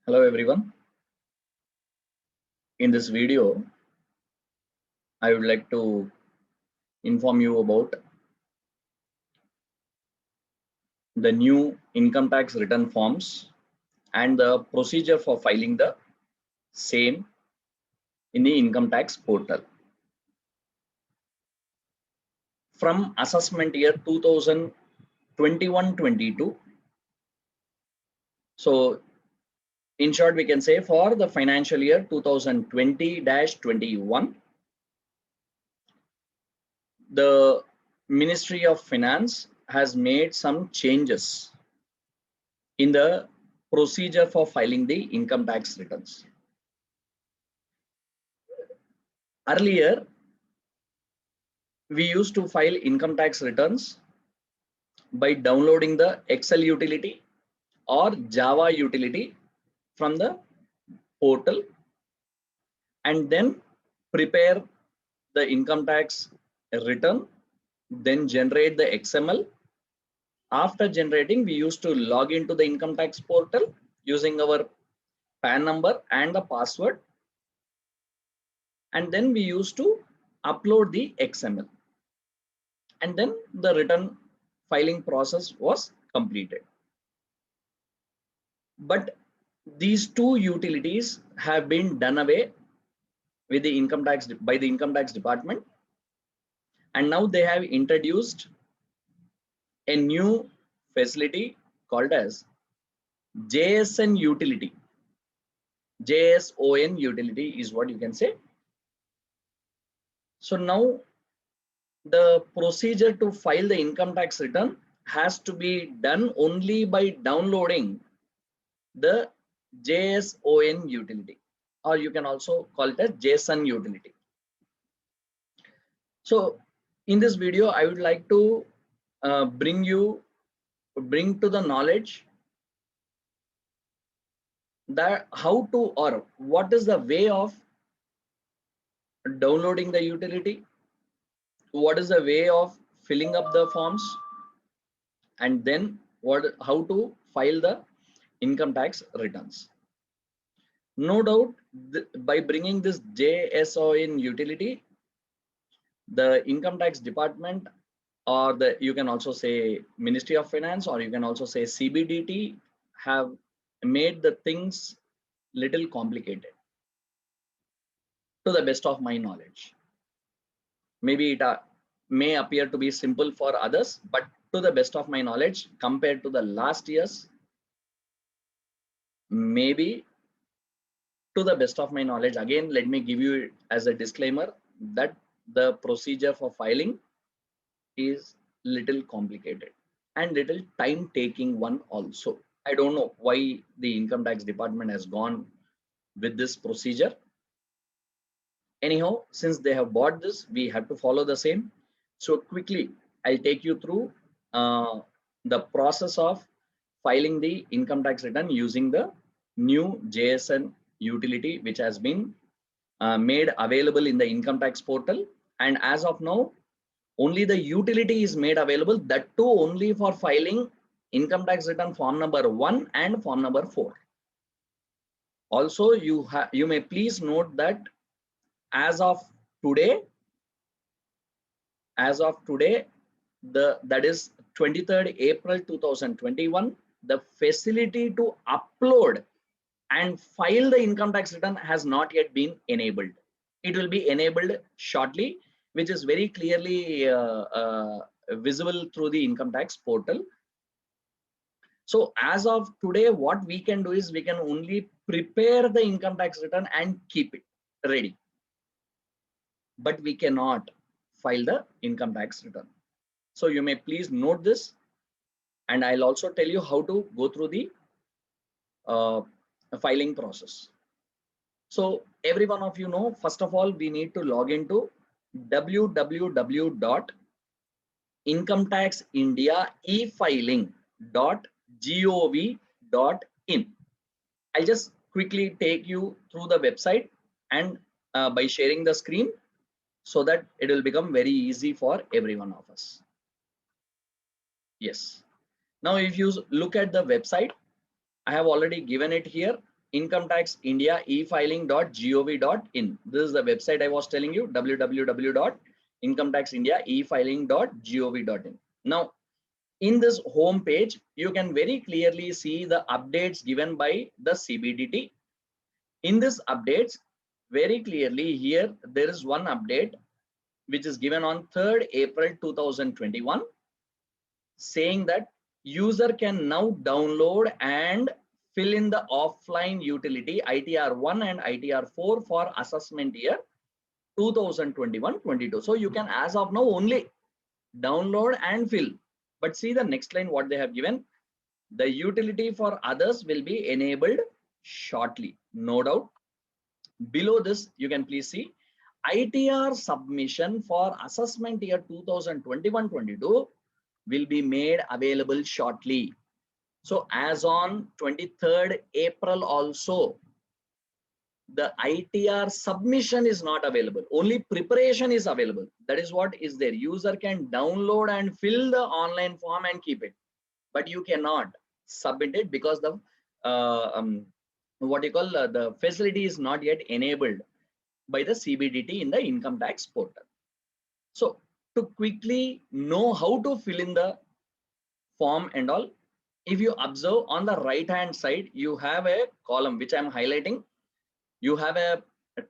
Hello everyone. In this video, I would like to inform you about the new income tax return forms and the procedure for filing the same in the income tax portal. From assessment year 2021-22, so in short we can say for the financial year 2020-21, the Ministry of Finance has made some changes in the procedure for filing the income tax returns. Earlier, we used to file income tax returns by downloading the Excel utility or Java utility from the portal and then prepare the income tax return, then generate the XML. After generating, we used to log into the income tax portal using our PAN number and the password, and then we used to upload the XML, and then the return filing process was completed. But these two utilities have been done away with the income tax by the income tax department, and now they have introduced a new facility called as JSN utility. JSON utility is what you can say. So now the procedure to file the income tax return has to be done only by downloading the JSON utility, or you can also call it as JSON utility. So in this video, I would like to bring to the knowledge that how to, or what is the way of downloading the utility, what is the way of filling up the forms, and then how to file the income tax returns. No doubt, by bringing this JSON utility, the income tax department, or you can also say Ministry of Finance, or you can also say CBDT, have made the things little complicated, to the best of my knowledge. Maybe it may appear to be simple for others, but to the best of my knowledge, compared to the last years, maybe to the best of my knowledge, again, let me give you as a disclaimer that the procedure for filing is little complicated and little time taking one also. I don't know why the income tax department has gone with this procedure. Anyhow, since they have bought this, we have to follow the same. So quickly, I'll take you through the process of filing the income tax return using the new JSN utility, which has been made available in the income tax portal. And as of now, only the utility is made available, that too only for filing income tax return form number 1 and form number 4. Also, you may please note that as of today, that is 23rd April 2021, the facility to upload and file the income tax return has not yet been enabled. It will be enabled shortly, which is very clearly visible through the income tax portal. So as of today, what we can do is we can only prepare the income tax return and keep it ready, but we cannot file the income tax return. So you may please note this, and I'll also tell you how to go through the filing process. So every one of you know, first of all, we need to log into www.incometaxindiaefiling.gov.in. I'll just quickly take you through the website and by sharing the screen, so that it will become very easy for every one of us. Yes. Now, if you look at the website, I have already given it here. Income Tax India efiling.gov.in. This is the website I was telling you, www.incometaxindiaefiling.gov.in. Now, in this home page, you can very clearly see the updates given by the CBDT. In this updates, very clearly here, there is one update which is given on 3rd April 2021, saying that user can now download and fill in the offline utility ITR1 and ITR4 for assessment year 2021-22. So you can as of now only download and fill. But see the next line what they have given. The utility for others will be enabled shortly. No doubt. Below this, you can please see ITR submission for assessment year 2021-22 will be made available shortly. So as on 23rd April also, the ITR submission is not available. Only preparation is available. That is what is there. User can download and fill the online form and keep it, but you cannot submit it because the the facility is not yet enabled by the CBDT in the income tax portal. So to quickly know how to fill in the form and all, if you observe on the right hand side, you have a column which I'm highlighting. You have a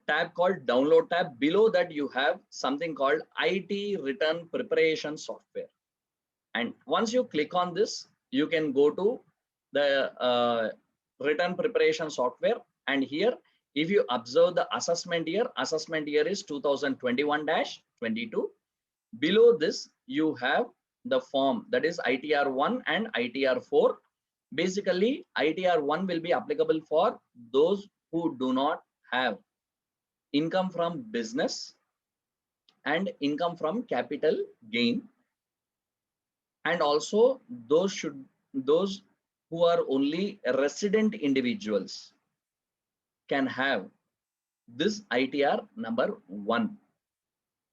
tab called download tab. Below that you have something called IT return preparation software. And once you click on this, you can go to the return preparation software. And here, if you observe the assessment year is 2021-22. Below this, you have the form, that is ITR1 and ITR4. Basically, ITR1 will be applicable for those who do not have income from business and income from capital gain, and also those who are only resident individuals can have this ITR number 1.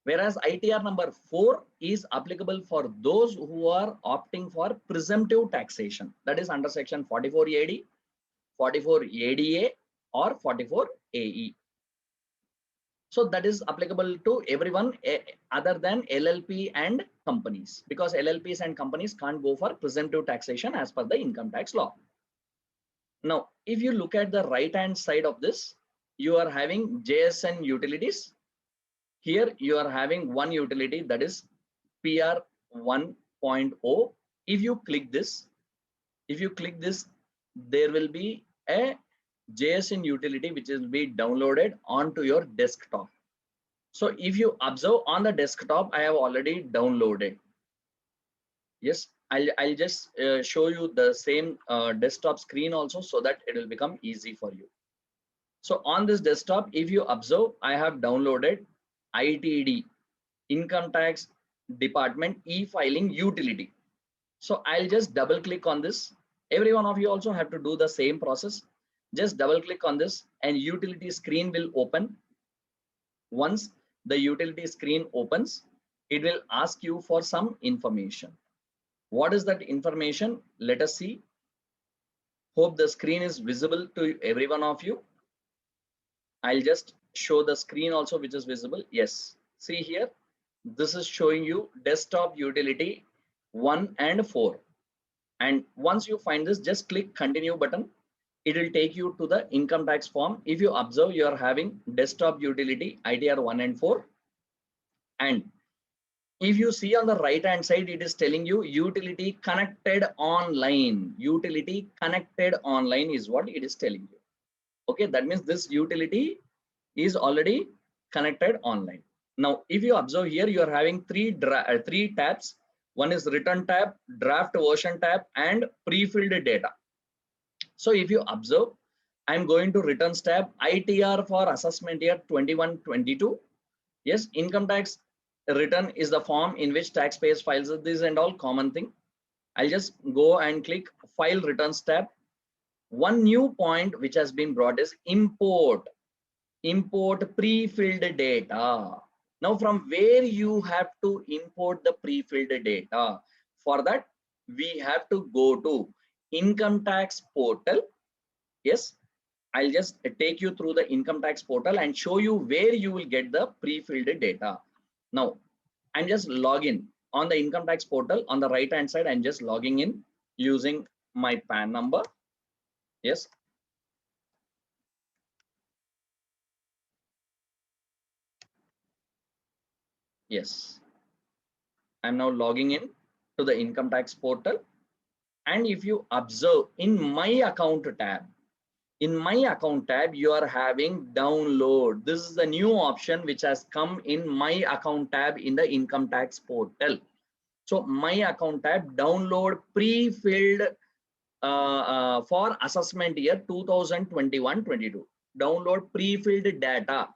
Whereas ITR number 4 is applicable for those who are opting for presumptive taxation, that is under section 44 AD, 44 ADA or 44 AE. So that is applicable to everyone other than LLP and companies, because LLPs and companies can't go for presumptive taxation as per the income tax law. Now, if you look at the right hand side of this, you are having JSN utilities. Here you are having one utility, that is PR 1.0. If you click this, there will be a JSN utility which will be downloaded onto your desktop. So if you observe on the desktop, I have already downloaded. Yes, I'll just show you the same desktop screen also, so that it will become easy for you. So on this desktop, if you observe, I have downloaded ITD, Income Tax Department e-filing utility. So I'll just double click on this. Every one of you also have to do the same process. Just double click on this and utility screen will open. Once the utility screen opens, it will ask you for some information. What is that information? Let us see. Hope the screen is visible to every one of you. I'll just show the screen also which is visible. Yes, see here, this is showing you desktop utility 1 and 4. And once you find this, just click continue button. It will take you to the income tax form. If you observe, you are having desktop utility ITR 1 and 4. And if you see on the right hand side, it is telling you utility connected online. Utility connected online is what it is telling you. Okay, that means this utility is already connected online. Now, if you observe here, you are having three tabs. One is return tab, draft version tab, and pre-filled data. So if you observe, I'm going to returns tab, ITR for assessment year 21-22. Yes, income tax return is the form in which taxpayers files this and all common thing. I'll just go and click file returns tab. One new point which has been brought is import pre-filled data. Now from where you have to import the pre-filled data? For that, we have to go to income tax portal. Yes, I'll just take you through the income tax portal and show you where you will get the pre-filled data. Now, I'm just login on the income tax portal. On the right hand side, I'm just logging in using my PAN number. Yes. Yes. I'm now logging in to the income tax portal. And if you observe in my account tab, you are having download. This is the new option which has come in my account tab in the income tax portal. So my account tab, download pre-filled for assessment year 2021-22. Download pre-filled data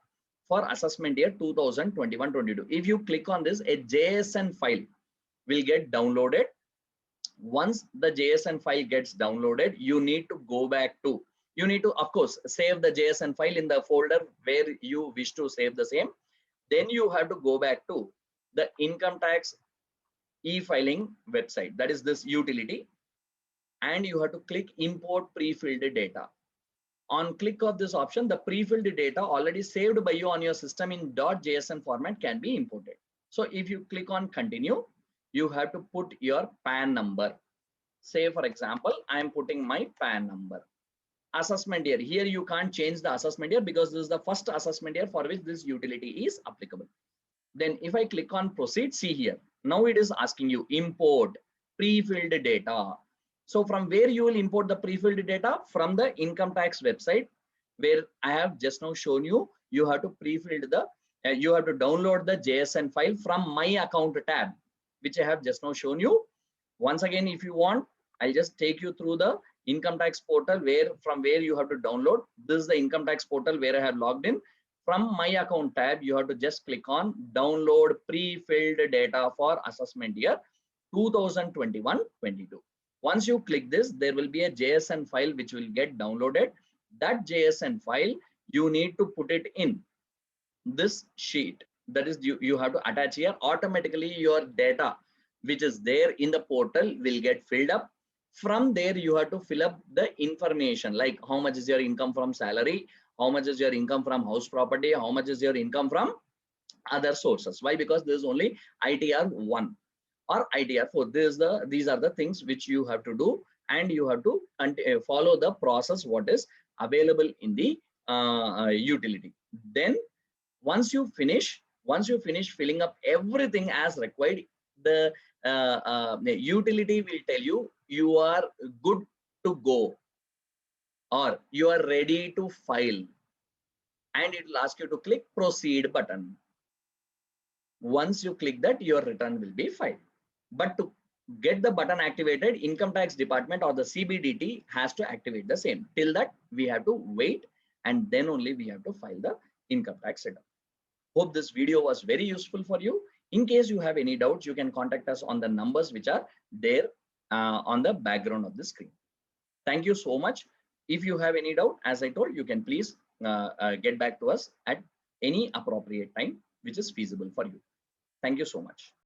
for assessment year 2021-22. If you click on this, a JSN file will get downloaded. Once the JSN file gets downloaded, you need to go back to, you need to, of course, save the JSN file in the folder where you wish to save the same. Then you have to go back to the income tax e-filing website, that is this utility, and you have to click import pre-filled data. On click of this option, the pre-filled data already saved by you on your system in .jsn format can be imported. So if you click on continue, you have to put your PAN number. Say for example, I am putting my PAN number. Assessment year, here you can't change the assessment year because this is the first assessment year for which this utility is applicable. Then if I click on proceed, see here, now it is asking you import pre-filled data. So from where you will import the pre-filled data? From the income tax website, where I have just now shown you, you have to pre-fill the, you have to download the JSN file from my account tab, which I have just now shown you. Once again, if you want, I'll just take you through the income tax portal where from where you have to download. This is the income tax portal where I have logged in. From my account tab, you have to just click on download pre-filled data for assessment year 2021-22. Once you click this, there will be a JSN file which will get downloaded. That JSN file, you need to put it in this sheet. That is, you have to attach here. Automatically your data which is there in the portal will get filled up. From there, you have to fill up the information like how much is your income from salary, how much is your income from house property, how much is your income from other sources. Why? Because there is only ITR 1 or ITR 4. These are the things which you have to do, and you have to follow the process what is available in the utility. Then once you finish filling up everything as required, the utility will tell you you are good to go or you are ready to file, and it will ask you to click proceed button. Once you click that, your return will be filed. But to get the button activated, income tax department or the CBDT has to activate the same. Till that, we have to wait, and then only we have to file the income tax return. Hope this video was very useful for you. In case you have any doubts, you can contact us on the numbers which are there on the background of the screen. Thank you so much. If you have any doubt, as I told, you can please get back to us at any appropriate time which is feasible for you. Thank you so much.